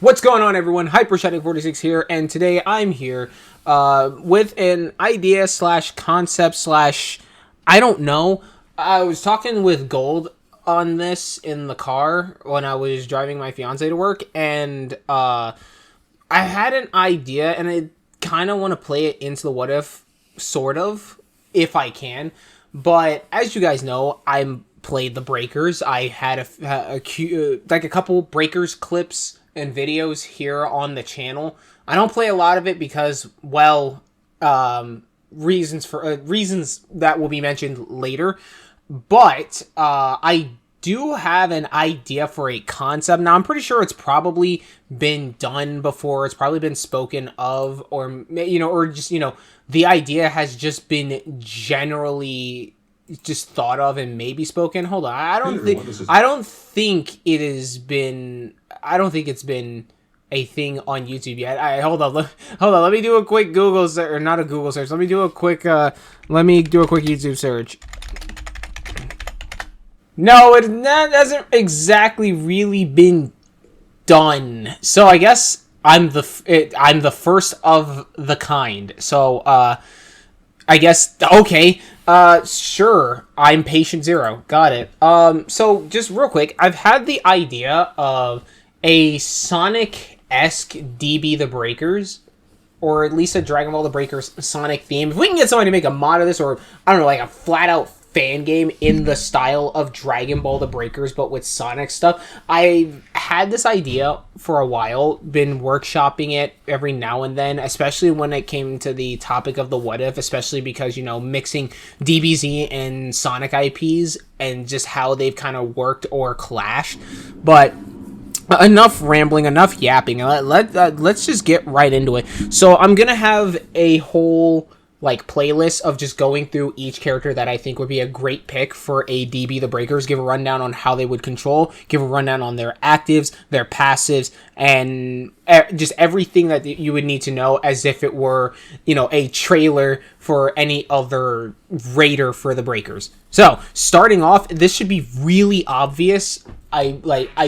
What's going on, everyone? Hypothetical 46 here, and today I'm here with an idea slash concept slash I don't know. I was talking with Gold on this in the car when I was driving my fiance to work, and I had an idea, and I kind of want to play it into the what if, sort of, if I can. But as you guys know, I'm played the Breakers. I had a couple Breakers clips and videos here on the channel. I don't play a lot of it because, well, reasons that will be mentioned later. But I do have an idea for a concept. Now, I'm pretty sure it's probably been done before. It's probably been spoken of, or just the idea has just been generally just thought of and maybe spoken. Hold on, I don't think it's been a thing on YouTube yet. Hold on. Let me do a quick Google search, or not a Google search. Let me do a quick YouTube search. No, that hasn't exactly really been done. So I guess I'm the first of the kind. So I guess, okay, sure, I'm patient zero, got it. So just real quick, I've had the idea of a Sonic-esque DB the Breakers, or at least a Dragon Ball the Breakers Sonic theme. If we can get somebody to make a mod of this, or, I don't know, like a flat-out fan game in the style of Dragon Ball the Breakers, but with Sonic stuff. I've had this idea for a while, been workshopping it every now and then, especially when it came to the topic of the what if, especially because, mixing DBZ and Sonic IPs and just how they've kind of worked or clashed. But enough rambling, enough yapping. Let's just get right into it. So I'm gonna have a whole playlist of just going through each character that I think would be a great pick for a DB the Breakers, give a rundown on how they would control, give a rundown on their actives, their passives, and just everything that you would need to know as if it were, a trailer for any other raider for the Breakers. So, starting off, this should be really obvious. I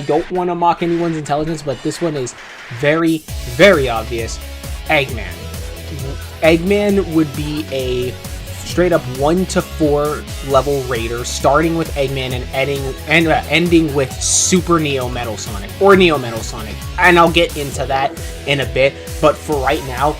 don't want to mock anyone's intelligence, but this one is very, very obvious. Eggman would be a straight up 1 to 4 level raider, starting with Eggman and ending with Super Neo Metal Sonic, or Neo Metal Sonic. And I'll get into that in a bit, but for right now,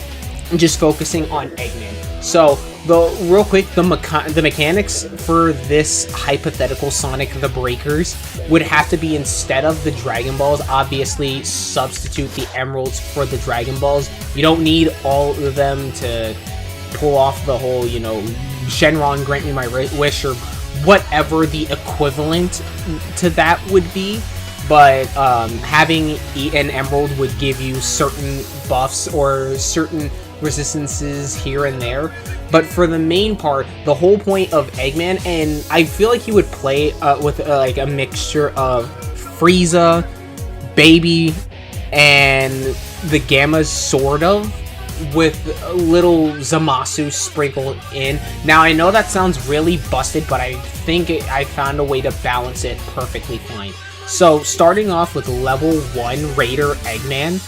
I'm just focusing on Eggman. So, real quick, the mechanics for this hypothetical Sonic the Breakers would have to be, instead of the Dragon Balls, obviously substitute the Emeralds for the Dragon Balls. You don't need all of them to pull off the whole, Shenron grant me my wish, or whatever the equivalent to that would be. But having an Emerald would give you certain buffs or certain resistances here and there. But for the main part, the whole point of Eggman, and I feel like he would play with a mixture of Frieza, Baby, and the Gammas, sort of, with a little Zamasu sprinkled in. Now, I know that sounds really busted, but I think I found a way to balance it perfectly fine. So, starting off with level 1 Raider Eggman,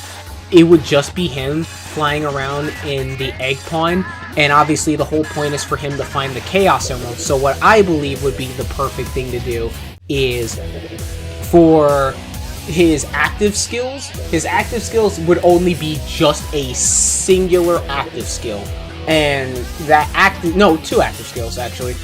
it would just be him flying around in the Egg Pond, and obviously the whole point is for him to find the Chaos Emerald. So what I believe would be the perfect thing to do is for his active skills would only be just a singular active skill. And that two active skills actually.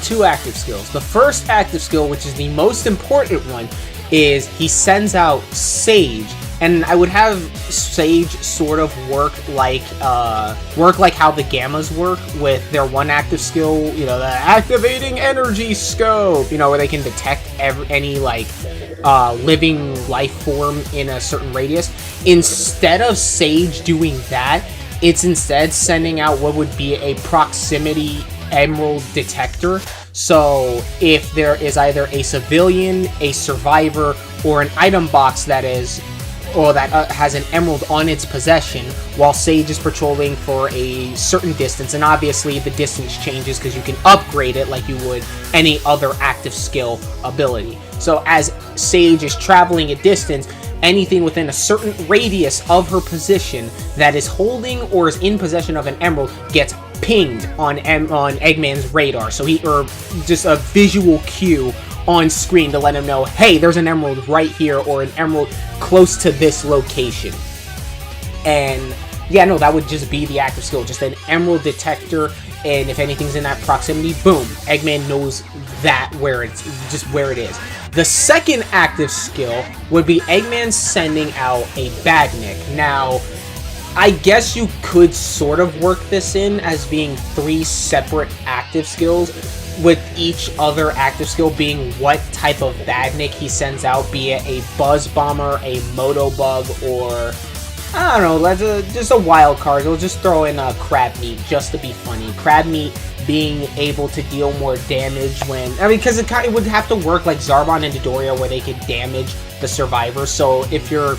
2 active skills. The first active skill, which is the most important one, is he sends out Sage. And I would have Sage sort of work like how the Gammas work with their 1 active skill, the activating energy scope, where they can detect any living life form in a certain radius. Instead of Sage doing that, it's instead sending out what would be a proximity emerald detector. So if there is either a civilian, a survivor, or an item box that has an emerald on its possession while Sage is patrolling for a certain distance, and obviously the distance changes because you can upgrade it like you would any other active skill ability. So as Sage is traveling a distance, anything within a certain radius of her position that is holding or is in possession of an emerald gets pinged on Eggman's radar. So or just a visual cue on screen to let him know, hey, there's an emerald right here, or an emerald close to this location. And yeah, no, that would just be the active skill, just an emerald detector, and if anything's in that proximity, boom, Eggman knows that where it is. The second active skill would be Eggman sending out a Badnik. Now, I guess you could sort of work this in as being 3 separate active skills, with each other active skill being what type of Badnik he sends out, be it a Buzz Bomber, a Motobug, or I don't know, just a wild card. We'll just throw in a Crab Meat just to be funny. Crab Meat being able to deal more damage because it would have to work like Zarbon and Dodoria where they could damage the survivors. So if you're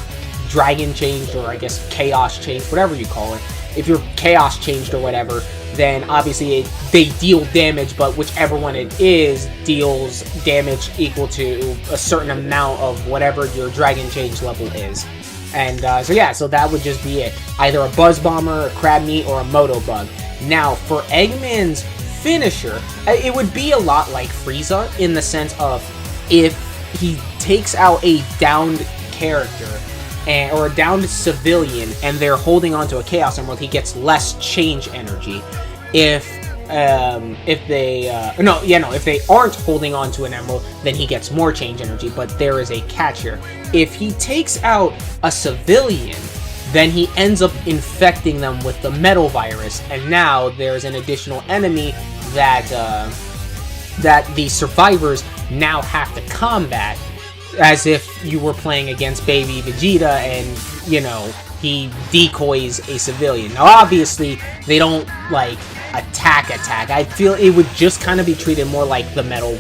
Dragon Changed, or I guess Chaos Changed, whatever you call it, if you're Chaos Changed or whatever, then obviously they deal damage, but whichever one it is deals damage equal to a certain amount of whatever your Dragon Change level is. And so that would just be it. Either a Buzz Bomber, a Crab Meat, or a Motobug. Now, for Eggman's finisher, it would be a lot like Frieza in the sense of if he takes out a downed character or a downed civilian and they're holding onto a Chaos Emerald, he gets less change energy. If they aren't holding on to an emerald, then he gets more change energy, but there is a catch here. If he takes out a civilian, then he ends up infecting them with the metal virus, and now there's an additional enemy that the survivors now have to combat, as if you were playing against Baby Vegeta and, he decoys a civilian. Now, obviously, they don't, attack. I feel it would just kind of be treated more like a metal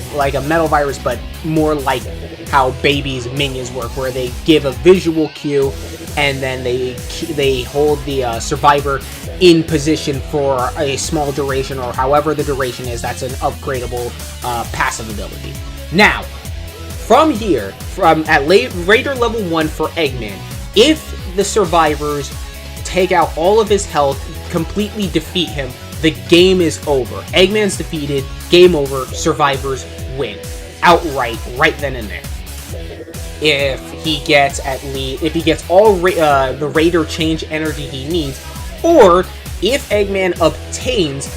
virus, but more like how Baby's minions work, where they give a visual cue, and then they hold the survivor in position for a small duration, or however the duration is. That's an upgradable passive ability. Now, from here, at Raider level 1 for Eggman, if the survivors take out all of his health, completely defeat him, the game is over. Eggman's defeated, game over, survivors win. Outright, right then and there. If he gets all the Raider change energy he needs, or if Eggman obtains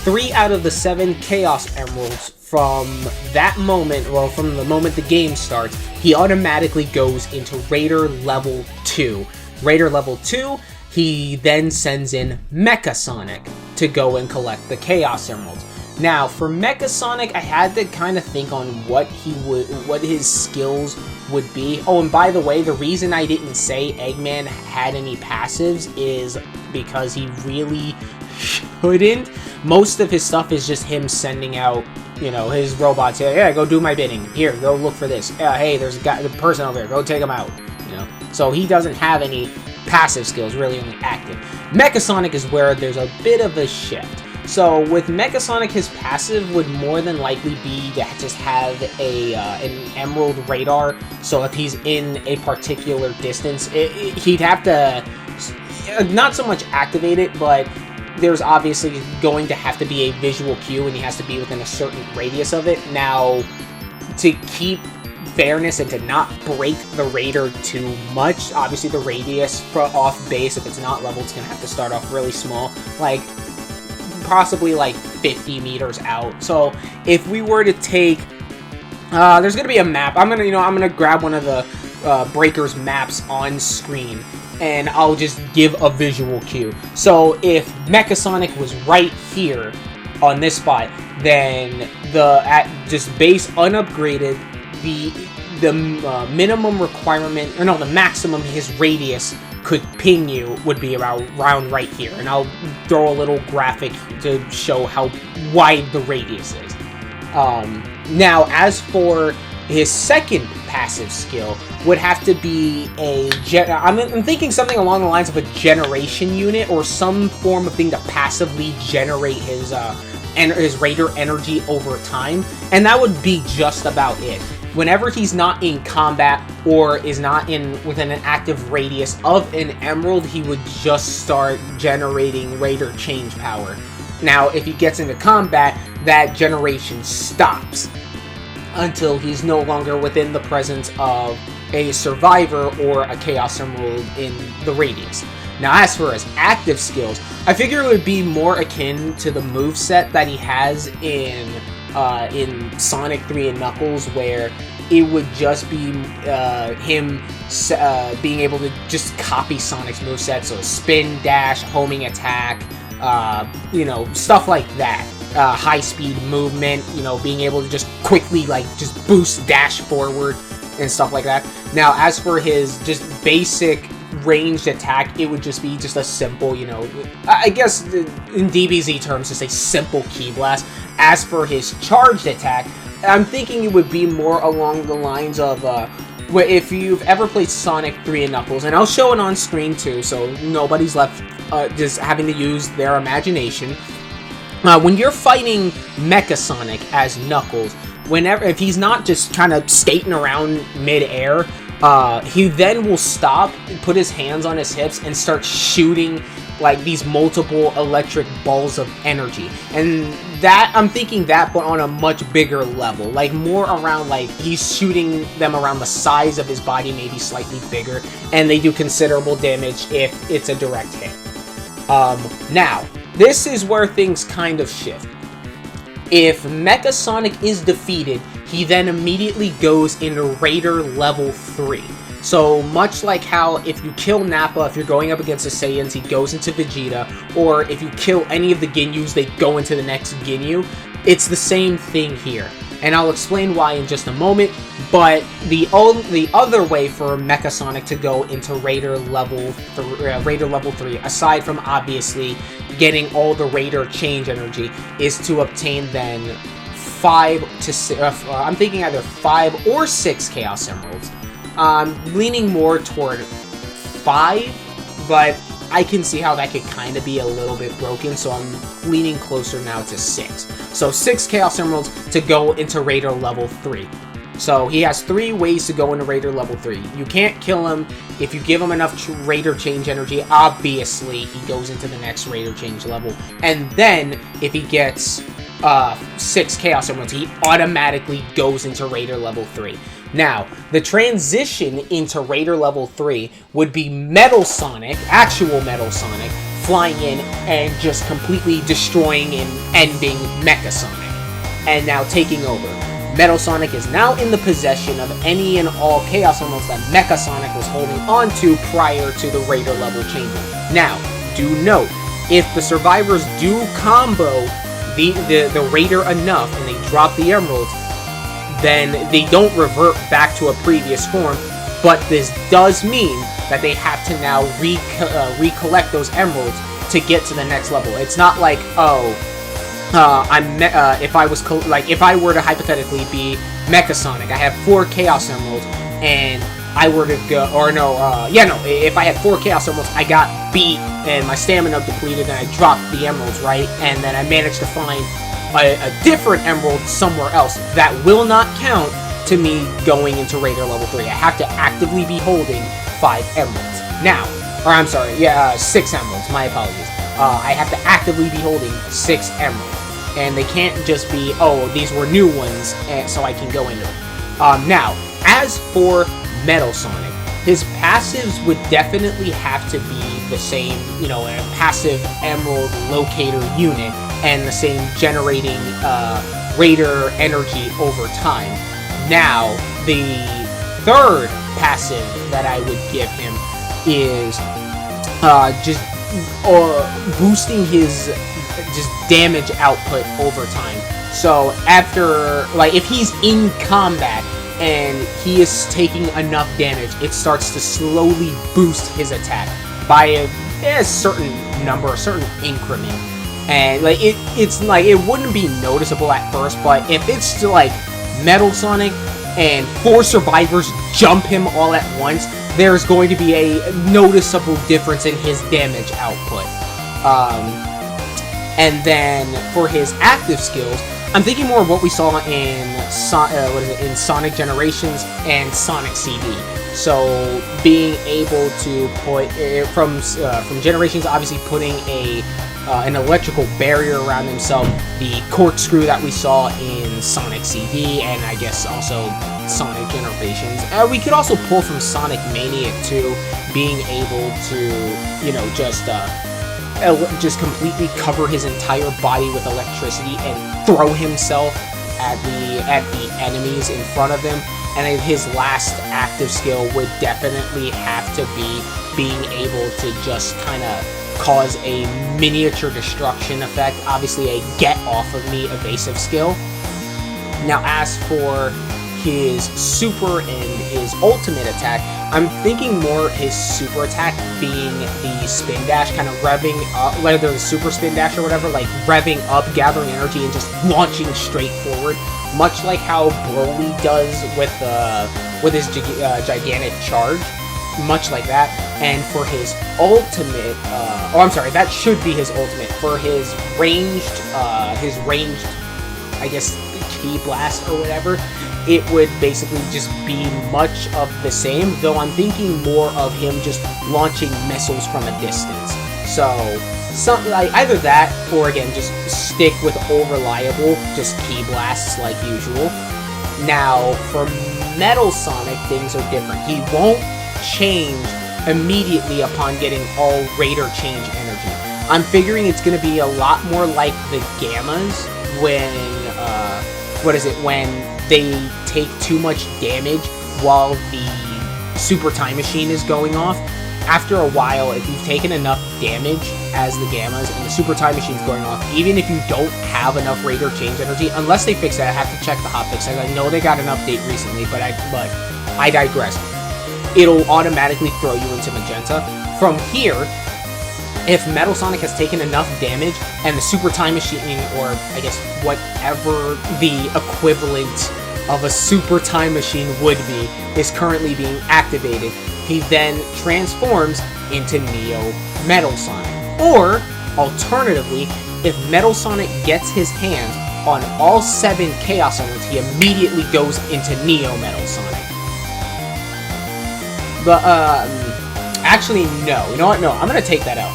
3 out of the 7 Chaos Emeralds from that moment, from the moment the game starts, he automatically goes into Raider level 2. Raider level 2, he then sends in Mecha Sonic to go and collect the Chaos Emeralds. Now, for Mecha Sonic, I had to kind of think on what his skills would be. Oh, and by the way, the reason I didn't say Eggman had any passives is because he really shouldn't. Most of his stuff is just him sending out, his robots. Yeah, go do my bidding. Here, go look for this. Hey, there's the person over there. Go take him out. So he doesn't have any passive skills, really only active. Mecha Sonic is where there's a bit of a shift. So with Mecha Sonic, his passive would more than likely be to just have an Emerald radar. So if he's in a particular distance, he'd have to not so much activate it, but there's obviously going to have to be a visual cue, and he has to be within a certain radius of it. Now, to keep fairness and to not break the Raider too much, obviously the radius off base, if it's not leveled, it's going to have to start off really small, possibly 50 meters out. So if we were to take, there's going to be a map. I'm going to grab one of the Breakers maps on screen, and I'll just give a visual cue. So if Mecha Sonic was right here on this spot, then just base unupgraded, the minimum requirement, or no, the maximum his radius could ping you would be around right here. And I'll throw a little graphic to show how wide the radius is. Now, as for his second passive skill, would have to be I'm thinking something along the lines of a generation unit, or some form of thing to passively generate his Raider energy over time, and that would be just about it. whenever he's not in combat or is not within an active radius of an emerald, he would just start generating Raider change power. Now, if he gets into combat, that generation stops until he's no longer within the presence of a survivor or a Chaos Emerald in the radius. Now, as for his active skills, I figure it would be more akin to the moveset that he has in Sonic 3 and Knuckles, where it would just be him being able to just copy Sonic's moveset, so spin, dash, homing attack, stuff like that. High-speed movement, being able to just quickly, just boost, dash forward, and stuff like that. Now, as for his just basic ranged attack, it would just be just a simple, I guess in DBZ terms, just a simple Ki Blast. As for his charged attack, I'm thinking it would be more along the lines of, if you've ever played Sonic 3 and Knuckles, and I'll show it on screen too, so nobody's left just having to use their imagination. When you're fighting Mecha Sonic as Knuckles, if he's not just kind of skating around mid-air, he then will stop, put his hands on his hips, and start shooting these multiple electric balls of energy. And that, I'm thinking that, but on a much bigger level. More around, he's shooting them around the size of his body, maybe slightly bigger, and they do considerable damage if it's a direct hit. Now, this is where things kind of shift. If Mecha Sonic is defeated, he then immediately goes into Raider level 3. So much like how if you kill Nappa, if you're going up against the Saiyans, he goes into Vegeta, or if you kill any of the Ginyus, they go into the next Ginyu, it's the same thing here. And I'll explain why in just a moment, but the other way for Mecha Sonic to go into Raider level 3, aside from obviously getting all the Raider change energy, is to obtain then 5 to 6, I'm thinking either 5 or 6 Chaos Emeralds. Leaning more toward 5, but I can see how that could kind of be a little bit broken, so I'm leaning closer now to 6. So 6 Chaos Emeralds to go into Raider level 3. So he has 3 ways to go into Raider level 3. You can't kill him. If you give him enough Raider change energy, obviously he goes into the next Raider change level. And then, if he gets 6 Chaos Emeralds, he automatically goes into Raider level 3. Now, the transition into Raider level 3 would be Metal Sonic, actual Metal Sonic, flying in and just completely destroying and ending Mecha Sonic, and now taking over. Metal Sonic is now in the possession of any and all Chaos Emeralds that Mecha Sonic was holding onto prior to the Raider level changing. Now, do note, if the survivors do combo the Raider enough and they drop the Emeralds, then they don't revert back to a previous form, but this does mean that they have to now recollect those Emeralds to get to the next level. It's not like, if I were to hypothetically be Mecha Sonic, I have 4 Chaos Emeralds, and I were to go, if I had 4 Chaos Emeralds, I got beat, and my stamina depleted, and I dropped the Emeralds, right? And then I managed to find a different Emerald somewhere else. That will not count to me going into Raider level 3. I have to actively be holding 5 Emeralds. Now, 6 Emeralds, my apologies. I have to actively be holding 6 Emeralds. And they can't just be, these were new ones, so I can go into them. Now, as for Metal Sonic, his passives would definitely have to be the same, a passive Emerald locator unit, and the same generating Raider energy over time. Now, the third passive that I would give him is just boosting his damage output over time. So after, if he's in combat and he is taking enough damage, it starts to slowly boost his attack by a certain number, a certain increment. And it wouldn't be noticeable at first, but if it's still Metal Sonic and 4 survivors jump him all at once, there's going to be a noticeable difference in his damage output. And then for his active skills, I'm thinking more of what we saw in in Sonic Generations and Sonic CD. So being able to put from Generations, obviously putting an electrical barrier around himself, the corkscrew that we saw in Sonic CD, and I guess also Sonic Generations. We could also pull from Sonic Mania too, being able to just completely cover his entire body with electricity and throw himself at the enemies in front of him. And his last active skill would definitely have to be being able to just kind of cause a miniature destruction effect, obviously a get off of me evasive skill. Now as for his super and his ultimate attack, I'm thinking more his super attack being the spin dash, kind of revving up, whether the super spin dash or whatever, like revving up, gathering energy, and just launching straight forward, much like how Broly does with his gigantic charge, much like that. And for his ultimate, that should be his ultimate. For his ranged, I guess, Ki Blast or whatever, it would basically just be much of the same, though I'm thinking more of him just launching missiles from a distance. So, something like either that, or again, just stick with reliable, just Ki Blasts like usual. Now, for Metal Sonic, things are different. He won't change immediately upon getting all Raider Change energy. I'm figuring it's going to be a lot more like the Gammas when, when they take too much damage while the Super Time Machine is going off. After a while, if you've taken enough damage as the Gammas and the Super Time Machine's going off, even if you don't have enough Raider Change energy, unless they fix that, I have to check the hotfix. I know they got an update recently, but I digress. It'll automatically throw you into Magenta. From here, if Metal Sonic has taken enough damage and the Super Time Machine, or I guess whatever the equivalent of a Super Time Machine would be, is currently being activated, he then transforms into Neo Metal Sonic. Or, alternatively, if Metal Sonic gets his hands on all 7 Chaos Emeralds, he immediately goes into Neo Metal Sonic. But, actually, no. You know what? No, I'm gonna take that out.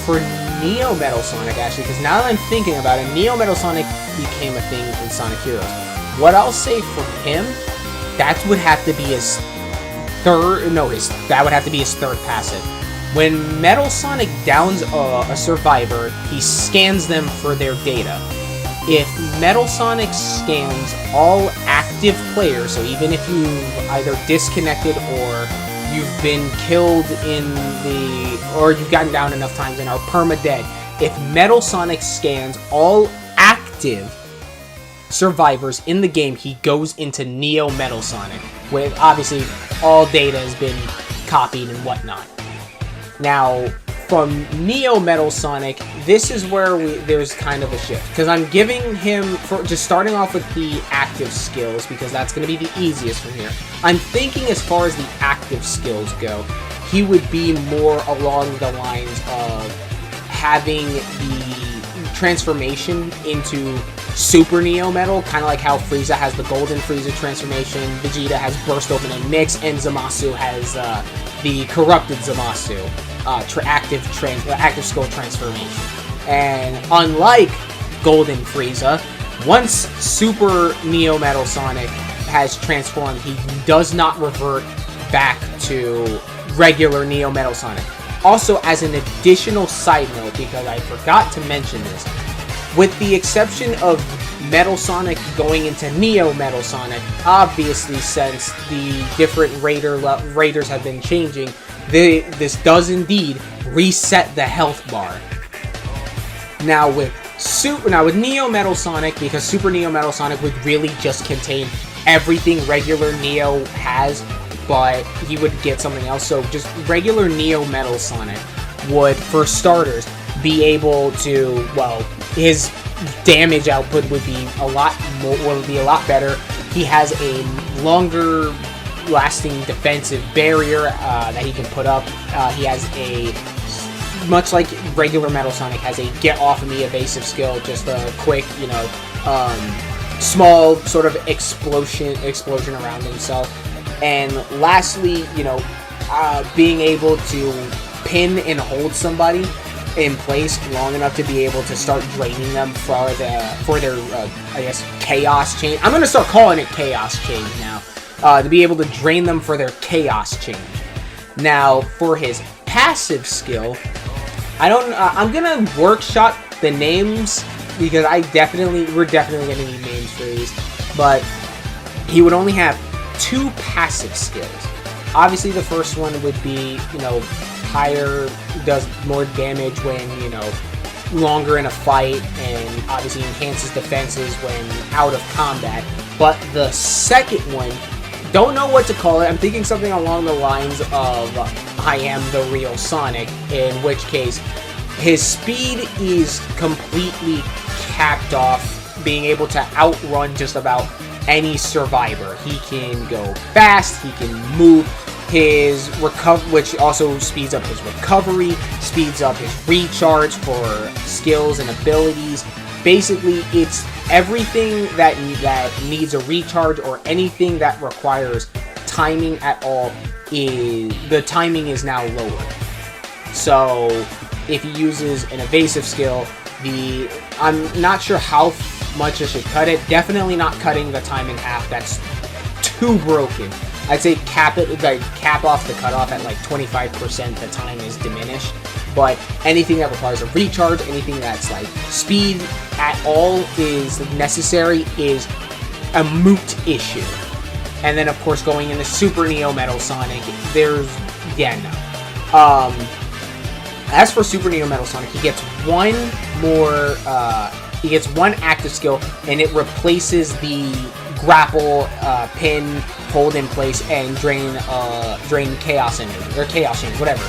For Neo Metal Sonic, actually, because now that I'm thinking about it, Neo Metal Sonic became a thing in Sonic Heroes. What I'll say for him, that would have to be his third passive. When Metal Sonic downs a survivor, he scans them for their data. If Metal Sonic scans all active players, so even if you've either disconnected or you've been killed or you've gotten down enough times and are perma-dead, if Metal Sonic scans all active survivors in the game, he goes into Neo Metal Sonic, with obviously all data has been copied and whatnot. Now, from Neo Metal Sonic, this is where there's kind of a shift, because I'm giving him, for just starting off with the active skills, because that's going to be the easiest from here. I'm thinking as far as the active skills go, he would be more along the lines of having the transformation into Super Neo Metal, kind of like how Frieza has the Golden Frieza transformation, Vegeta has Burst Open and Mix, and Zamasu has the Corrupted Zamasu. Active skill transformation. And unlike Golden Frieza, once Super Neo Metal Sonic has transformed, he does not revert back to regular Neo Metal Sonic. Also, as an additional side note, because I forgot to mention this, with the exception of Metal Sonic going into Neo Metal Sonic, obviously since the different raiders have been changing, this does indeed reset the health bar. Now with Neo Metal Sonic, because Super Neo Metal Sonic would really just contain everything regular Neo has, but he would get something else. So just regular Neo Metal Sonic would, for starters, be able to, well, his damage output would be a lot better. He has a longer lasting defensive barrier that he can put up. He has a much like regular Metal Sonic has a get off of me evasive skill, just a quick, small sort of explosion around himself. And lastly, being able to pin and hold somebody in place long enough to be able to start draining them for their I guess chaos change. I'm gonna start calling it chaos change now. To be able to drain them for their chaos change. Now for his passive skill, I'm gonna workshop the names because we're definitely gonna need names for these. But he would only have 2 passive skills. Obviously, the first one would be, higher, does more damage when, longer in a fight, and obviously enhances defenses when out of combat. But the second one, don't know what to call it. I'm thinking something along the lines of I am the real Sonic, in which case his speed is completely capped off, being able to outrun just about any survivor. He can go fast, he can move, his which also speeds up his recovery, speeds up his recharge for skills and abilities. Basically, it's everything that needs a recharge or anything that requires timing at all. The timing is now lowered. So if he uses an evasive skill, I'm not sure how much I should cut it. Definitely not cutting the time in half. That's too broken. I'd say cap off the cutoff at like 25%. The time is diminished. But anything that requires a recharge, anything that's like speed at all is necessary, is a moot issue. And then of course going into Super Neo Metal Sonic, as for Super Neo Metal Sonic, he gets one more, he gets one active skill, and it replaces the grapple, pin, hold in place, and drain chaos energy, or chaos change, whatever.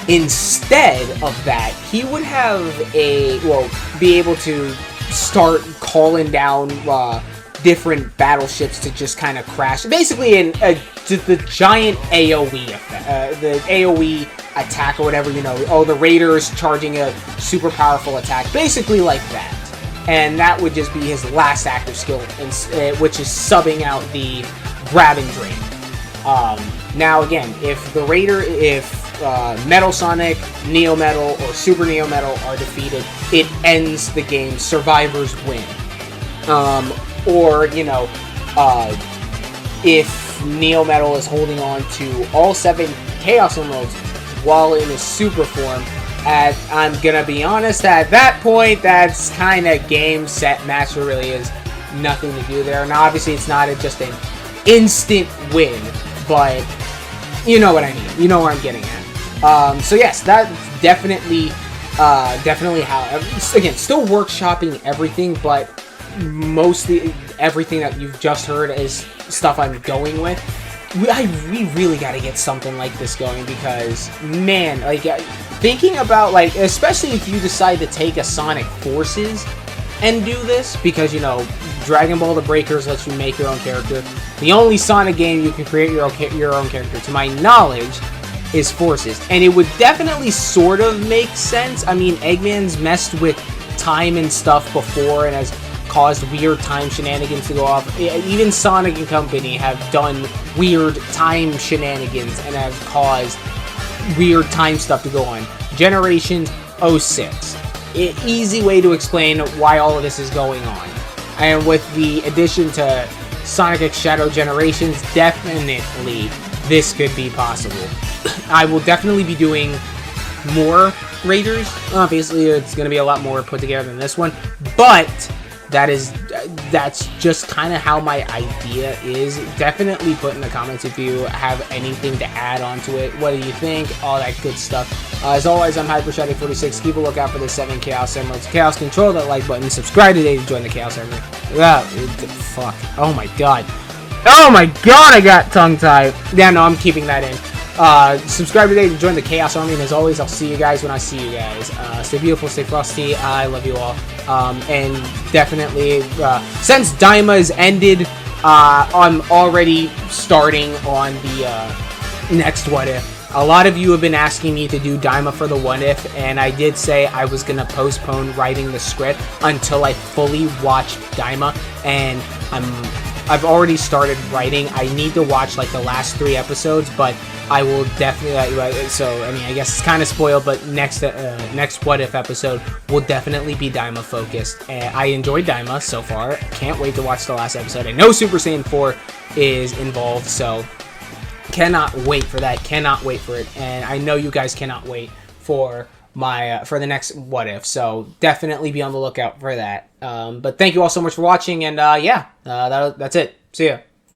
Instead of that, he would have be able to start calling down different battleships to just kind of crash. Basically, the giant AoE effect, the AoE attack or whatever, the raiders charging a super powerful attack, basically like that. And that would just be his last active skill, which is subbing out the grab and drain. Now again, if Metal Sonic, Neo Metal, or Super Neo Metal are defeated, it ends the game. Survivors win. If Neo Metal is holding on to all 7 Chaos Emeralds while in his super form, I'm gonna be honest, at that point, that's kind of game, set, match. There really is nothing to do there. Now, obviously, it's not just an instant win, but you know what I mean. You know where I'm getting at. So yes, that's definitely how. Again, still workshopping everything, but mostly everything that you've just heard is stuff I'm going with. We really got to get something like this going because, man, thinking about, especially if you decide to take a Sonic Forces and do this, because, Dragon Ball The Breakers lets you make your own character. The only Sonic game you can create your own character, to my knowledge, is Forces. And it would definitely sort of make sense. I mean, Eggman's messed with time and stuff before and has caused weird time shenanigans to go off. Even Sonic and Company have done weird time shenanigans and have caused weird time stuff to go on. Generations 06. Easy way to explain why all of this is going on. And with the addition to Sonic X Shadow Generations, definitely this could be possible. I will definitely be doing more Raiders. Obviously, it's going to be a lot more put together than this one, but that's just kind of how my idea is. Definitely put in the comments if you have anything to add onto it. What do you think? All that good stuff. As always, I'm HyperShiny46. Keep a lookout for the 7 Chaos Emeralds. Chaos, control that like button. Subscribe today to join the Chaos Emerald. Fuck. Oh my god. Oh my god, I got tongue-tied. Yeah, no, I'm keeping that in. Subscribe today to join the Chaos Army, and as always, I'll see you guys when I see you guys. Stay beautiful, stay frosty. I love you all. And definitely, since Daima is ended, I'm already starting on the next what if. A lot of you have been asking me to do Daima for the what if, and I did say I was gonna postpone writing the script until I fully watched Daima, and I've already started writing. I need to watch like the last 3 episodes, but I will definitely. So I mean, I guess it's kind of spoiled, but next what if episode will definitely be Daima focused. And I enjoyed Daima so far. Can't wait to watch the last episode. I know Super Saiyan 4 is involved, so cannot wait for that. Cannot wait for it, and I know you guys cannot wait for my for the next what if. So definitely be on the lookout for that. But thank you all so much for watching, and that's it. See ya.